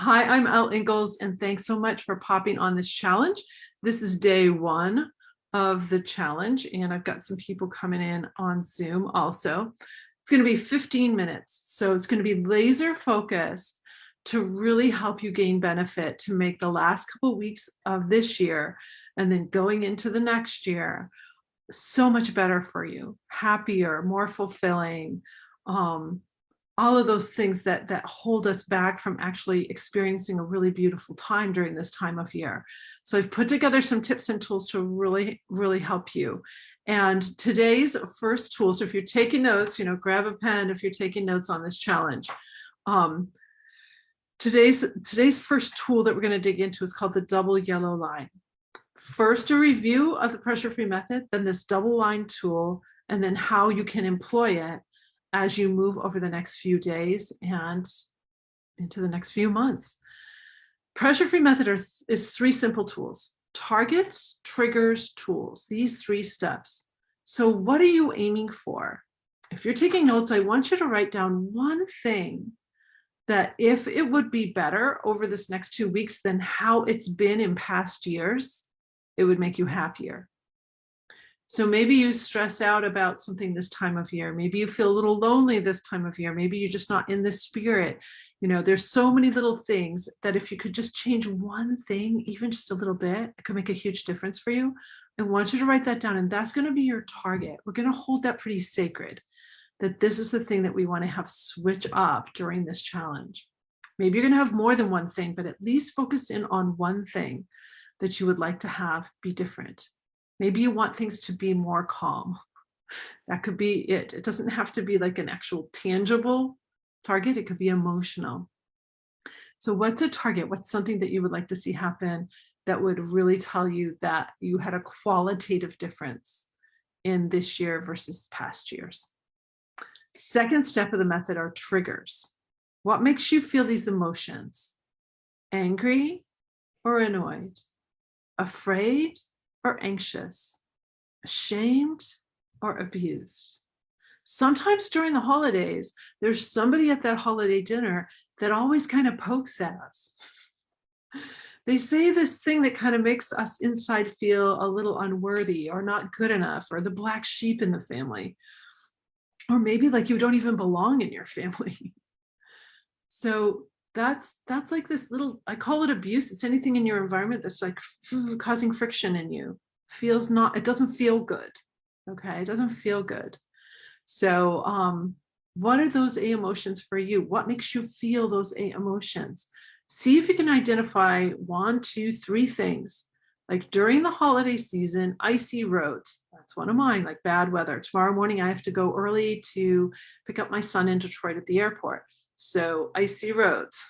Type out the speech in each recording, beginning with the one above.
Hi, I'm Elle Ingalls, and thanks so much for popping on this challenge. This is day one of the challenge, and I've got some people coming in on Zoom also. It's going to be 15 minutes, so it's going to be laser focused to really help you gain benefit to make the last couple of weeks of this year and then going into the next year so much better for you, happier, more fulfilling, um, all of those things that hold us back from actually experiencing a really beautiful time during this time of year. So I've put together some tips and tools to really help you. And today's first tool, so if you're taking notes, grab a pen if you're taking notes on this challenge. Today's first tool that we're going to dig into is called the double yellow line. First, a review of the pressure-free method, then this double line tool, and then how you can employ it as you move over the next few days and into the next few months. Pressure-free method is three simple tools: targets, triggers, tools, these three steps. So what are you aiming for? If you're taking notes, I want you to write down one thing that if it would be better over this next 2 weeks than how it's been in past years, it would make you happier. So maybe you stress out about something this time of year. Maybe you feel a little lonely this time of year. Maybe you're just not in the spirit. There's so many little things that if you could just change one thing, even just a little bit, it could make a huge difference for you. I want you to write that down, and that's going to be your target. We're going to hold that pretty sacred, that this is the thing that we want to have switch up during this challenge. Maybe you're going to have more than one thing, but at least focus in on one thing that you would like to have be different. Maybe you want things to be more calm. That could be it. It doesn't have to be like an actual tangible target. It could be emotional. So what's a target? What's something that you would like to see happen that would really tell you that you had a qualitative difference in this year versus past years? Second step of the method are triggers. What makes you feel these emotions? Angry or annoyed? Afraid or anxious? Ashamed or abused? Sometimes during the holidays, there's somebody at that holiday dinner that always kind of pokes at us. They say this thing that kind of makes us inside feel a little unworthy or not good enough, or the black sheep in the family, or maybe like you don't even belong in your family. So that's like this little, I call it abuse. It's anything in your environment that's like causing friction in you. It doesn't feel good. Okay, it doesn't feel good. So what are those A emotions for you? What makes you feel those A emotions? See if you can identify 1, 2, 3 things. Like during the holiday season, icy roads. That's one of mine, like bad weather. Tomorrow morning, I have to go early to pick up my son in Detroit at the airport. So icy roads.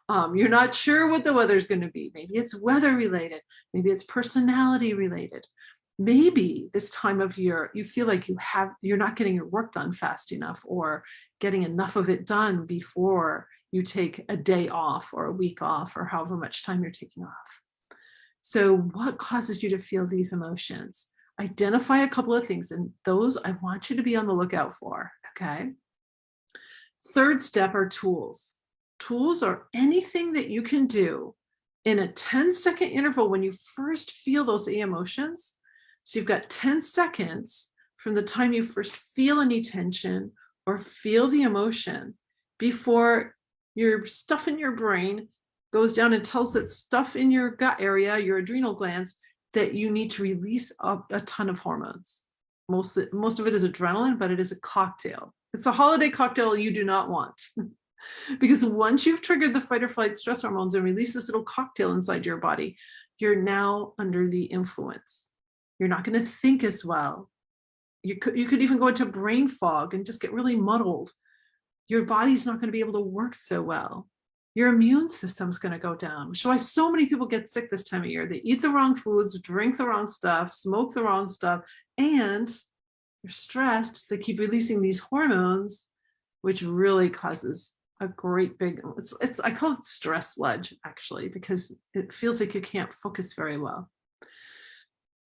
You're not sure what the weather's going to be. Maybe it's weather related. Maybe it's personality related. Maybe this time of year you feel like you're not getting your work done fast enough, or getting enough of it done before you take a day off or a week off, or however much time you're taking off. So what causes you to feel these emotions? Identify a couple of things, and those I want you to be on the lookout for. Okay. Third step are tools. Tools are anything that you can do in a 10-second interval when you first feel those emotions. So you've got 10 seconds from the time you first feel any tension or feel the emotion before your stuff in your brain goes down and tells that stuff in your gut area, your adrenal glands, that you need to release a ton of hormones. Most of it is adrenaline, but it is a cocktail. It's a holiday cocktail you do not want. Because once you've triggered the fight or flight stress hormones and release this little cocktail inside your body, you're now under the influence. You're not going to think as well. You could even go into brain fog and just get really muddled. Your body's not going to be able to work so well. Your immune system's going to go down, which is why so many people get sick this time of year. They eat the wrong foods, drink the wrong stuff, smoke the wrong stuff, and they're stressed. So they keep releasing these hormones, which really causes a great big, I call it stress sludge, actually, because it feels like you can't focus very well.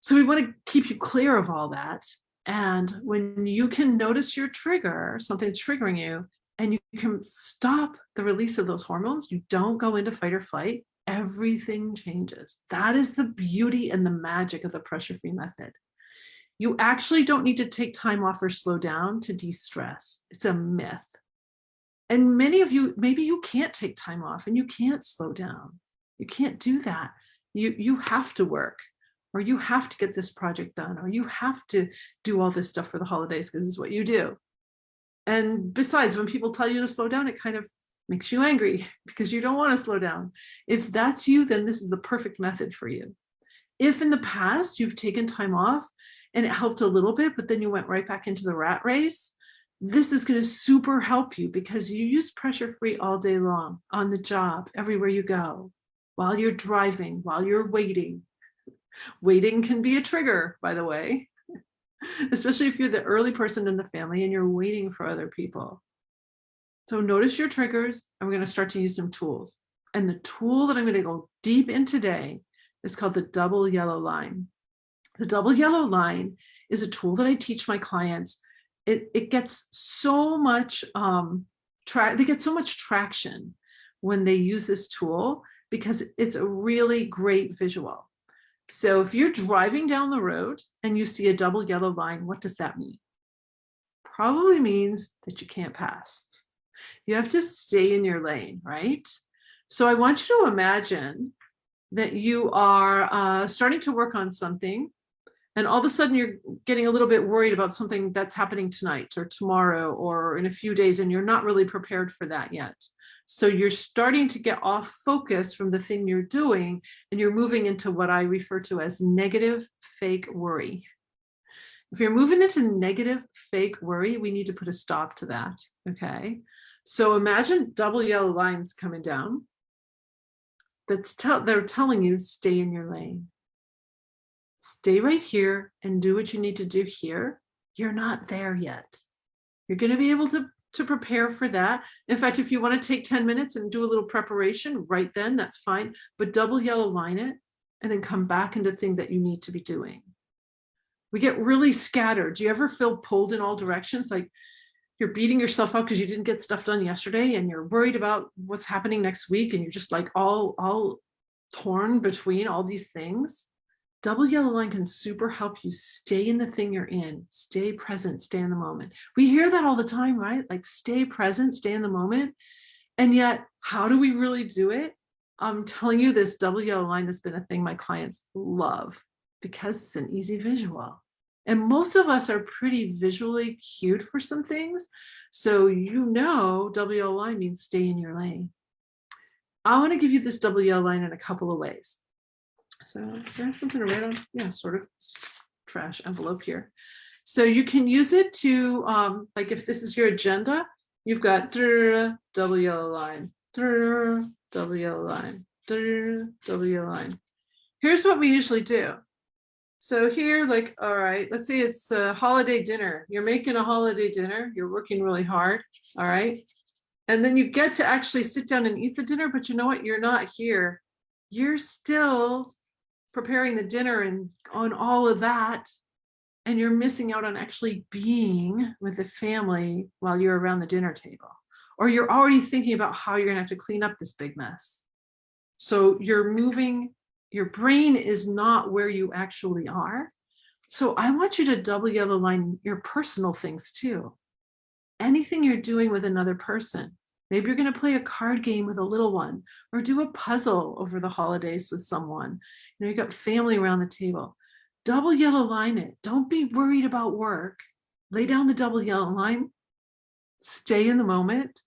So we want to keep you clear of all that. And when you can notice your trigger, something triggering you, and you can stop the release of those hormones, you don't go into fight or flight, everything changes. That is the beauty and the magic of the pressure-free method. You actually don't need to take time off or slow down to de-stress. It's a myth. And many of you, maybe you can't take time off and you can't slow down. You can't do that. You have to work, or you have to get this project done, or you have to do all this stuff for the holidays because it's what you do. And besides, when people tell you to slow down, it kind of makes you angry because you don't want to slow down. If that's you, then this is the perfect method for you. If in the past you've taken time off and it helped a little bit, but then you went right back into the rat race, this is going to super help you because you use pressure-free all day long, on the job, everywhere you go, while you're driving, while you're waiting. Waiting can be a trigger, by the way, especially if you're the early person in the family and you're waiting for other people. So notice your triggers, and we're going to start to use some tools. And the tool that I'm going to go deep in today is called the double yellow line. The double yellow line is a tool that I teach my clients. It gets so much they get so much traction when they use this tool because it's a really great visual. So if you're driving down the road and you see a double yellow line, what does that mean? Probably means that you can't pass. You have to stay in your lane, right? So I want you to imagine that you are starting to work on something, and all of a sudden you're getting a little bit worried about something that's happening tonight or tomorrow or in a few days, and you're not really prepared for that yet. So you're starting to get off focus from the thing you're doing, and you're moving into what I refer to as negative fake worry. If you're moving into negative fake worry, we need to put a stop to that, okay? So imagine double yellow lines coming down. They're telling you, stay in your lane. Stay right here and do what you need to do here. You're not there yet. You're going to be able to prepare for that. In fact, if you want to take 10 minutes and do a little preparation right then, that's fine. But double yellow line it and then come back into the thing that you need to be doing. We get really scattered. Do you ever feel pulled in all directions? Like you're beating yourself up because you didn't get stuff done yesterday and you're worried about what's happening next week and you're just like all torn between all these things. Double yellow line can super help you stay in the thing you're in, stay present, stay in the moment. We hear that all the time, right? Like stay present, stay in the moment. And yet, how do we really do it? I'm telling you, this double yellow line has been a thing my clients love because it's an easy visual. And most of us are pretty visually cued for some things. So double yellow line means stay in your lane. I want to give you this double yellow line in a couple of ways. So do I have something to write on? Yeah, sort of trash envelope here. So you can use it to, like if this is your agenda, you've got double yellow line, double yellow line, double yellow line. Here's what we usually do. So here, like, all right, let's say it's a holiday dinner. You're making a holiday dinner. You're working really hard, all right? And then you get to actually sit down and eat the dinner, but you know what? You're not here. You're still preparing the dinner and on all of that, and you're missing out on actually being with the family while you're around the dinner table, or you're already thinking about how you're gonna have to clean up this big mess. So you're moving, your brain is not where you actually are. So I want you to double yellow line your personal things too. Anything you're doing with another person. Maybe you're going to play a card game with a little one or do a puzzle over the holidays with someone. You've got family around the table. Double yellow line it. Don't be worried about work. Lay down the double yellow line. Stay in the moment.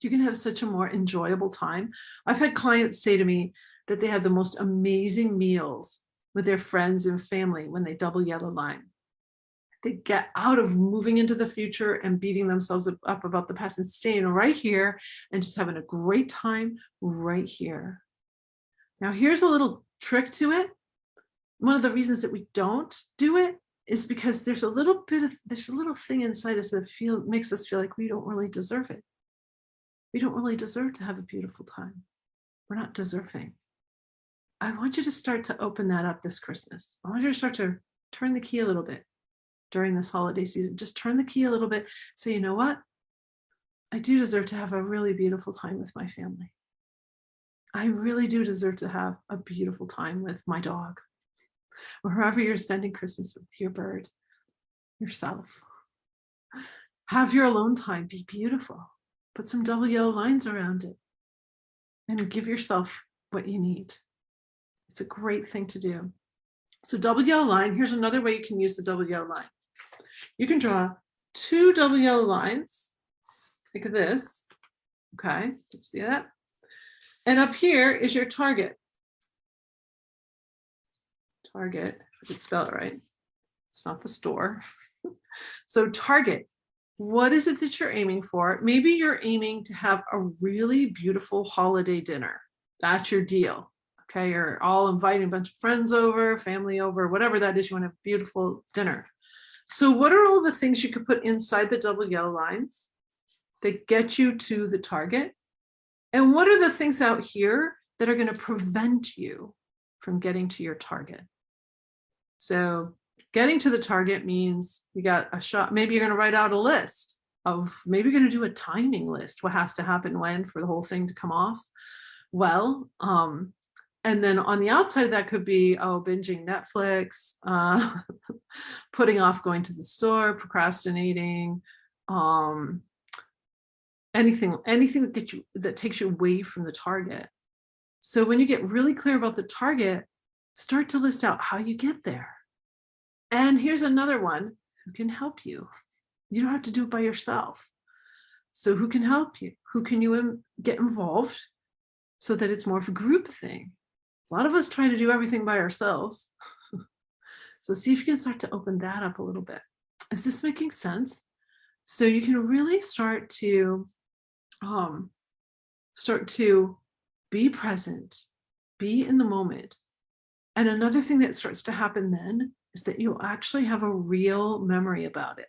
You're going to have such a more enjoyable time. I've had clients say to me that they had the most amazing meals with their friends and family when they double yellow line. They get out of moving into the future and beating themselves up about the past and staying right here and just having a great time right here. Now, here's a little trick to it. One of the reasons that we don't do it is because there's a little thing inside us that makes us feel like we don't really deserve it. We don't really deserve to have a beautiful time. We're not deserving. I want you to start to open that up this Christmas. I want you to start to turn the key a little bit during this holiday season. Just turn the key a little bit. So you know what? I do deserve to have a really beautiful time with my family. I really do deserve to have a beautiful time with my dog, or whoever you're spending Christmas with, your bird, yourself. Have your alone time, be beautiful. Put some double yellow lines around it and give yourself what you need. It's a great thing to do. So double yellow line, here's another way you can use the double yellow line. You can draw 2 double yellow lines like this. Okay, see that? And up here is your target. Target, if I could spell it right. It's not the store. So target, what is it that you're aiming for? Maybe you're aiming to have a really beautiful holiday dinner. That's your deal. Okay, you're all inviting a bunch of friends over, family over, whatever that is, you want to have a beautiful dinner. So what are all the things you could put inside the double yellow lines that get you to the target? And what are the things out here that are going to prevent you from getting to your target? So getting to the target means you got a shot. Maybe you're going to write out a list of, maybe you're going to do a timing list. What has to happen when for the whole thing to come off well. And then on the outside, that could be, binging Netflix, putting off going to the store, procrastinating, anything that takes you away from the target. So when you get really clear about the target, start to list out how you get there. And here's another one who can help you. You don't have to do it by yourself. So who can help you? Who can you get involved so that it's more of a group thing? A lot of us try to do everything by ourselves. So see if you can start to open that up a little bit. Is this making sense? So you can really start to be present, be in the moment. And another thing that starts to happen then is that you'll actually have a real memory about it.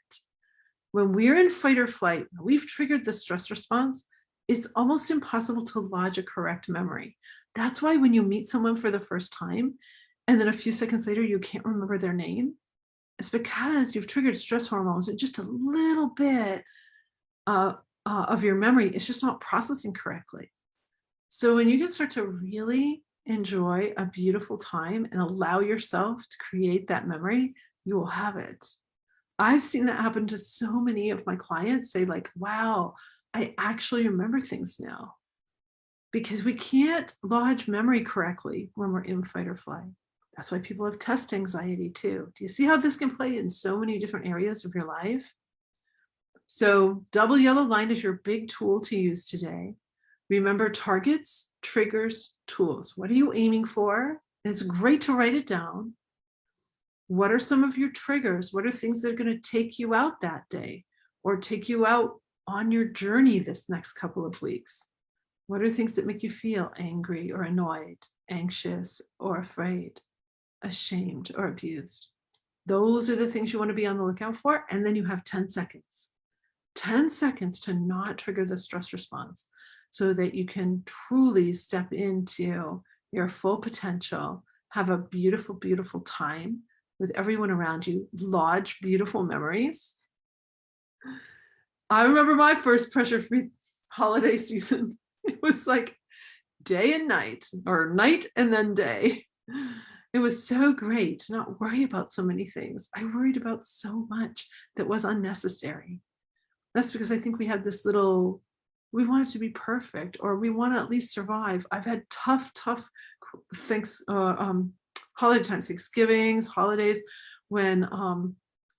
When we're in fight or flight, we've triggered the stress response, it's almost impossible to lodge a correct memory. That's why when you meet someone for the first time, and then a few seconds later, you can't remember their name, it's because you've triggered stress hormones and just a little bit of your memory is just not processing correctly. So when you can start to really enjoy a beautiful time and allow yourself to create that memory, you will have it. I've seen that happen to so many of my clients, say like, wow, I actually remember things now. Because we can't lodge memory correctly when we're in fight or flight. That's why people have test anxiety too. Do you see how this can play in so many different areas of your life? So double yellow line is your big tool to use today. Remember targets, triggers, tools. What are you aiming for? And it's great to write it down. What are some of your triggers? What are things that are going to take you out that day or take you out on your journey this next couple of weeks? What are things that make you feel angry or annoyed, anxious or afraid, ashamed or abused? Those are the things you want to be on the lookout for. And then you have 10 seconds. 10 seconds to not trigger the stress response so that you can truly step into your full potential, have a beautiful, beautiful time with everyone around you, lodge beautiful memories. I remember my first pressure-free holiday season. It was like day and night, or night and then day. It was so great to not worry about so many things. I worried about so much that was unnecessary. That's because I think we had this little, we want it to be perfect, or we want to at least survive. I've had tough holiday times, Thanksgivings, holidays, when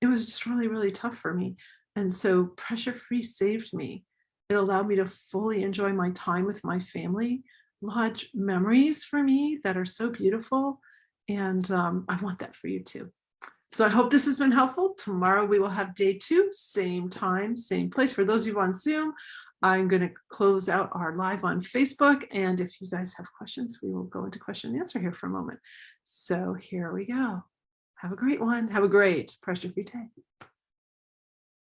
it was just really, really tough for me. And so pressure-free saved me. It allowed me to fully enjoy my time with my family, lodge memories for me that are so beautiful. And I want that for you too. So I hope this has been helpful. Tomorrow we will have day 2, same time, same place. For those of you on Zoom, I'm going to close out our live on Facebook. And if you guys have questions, we will go into question and answer here for a moment. So here we go. Have a great one. Have a great pressure-free day.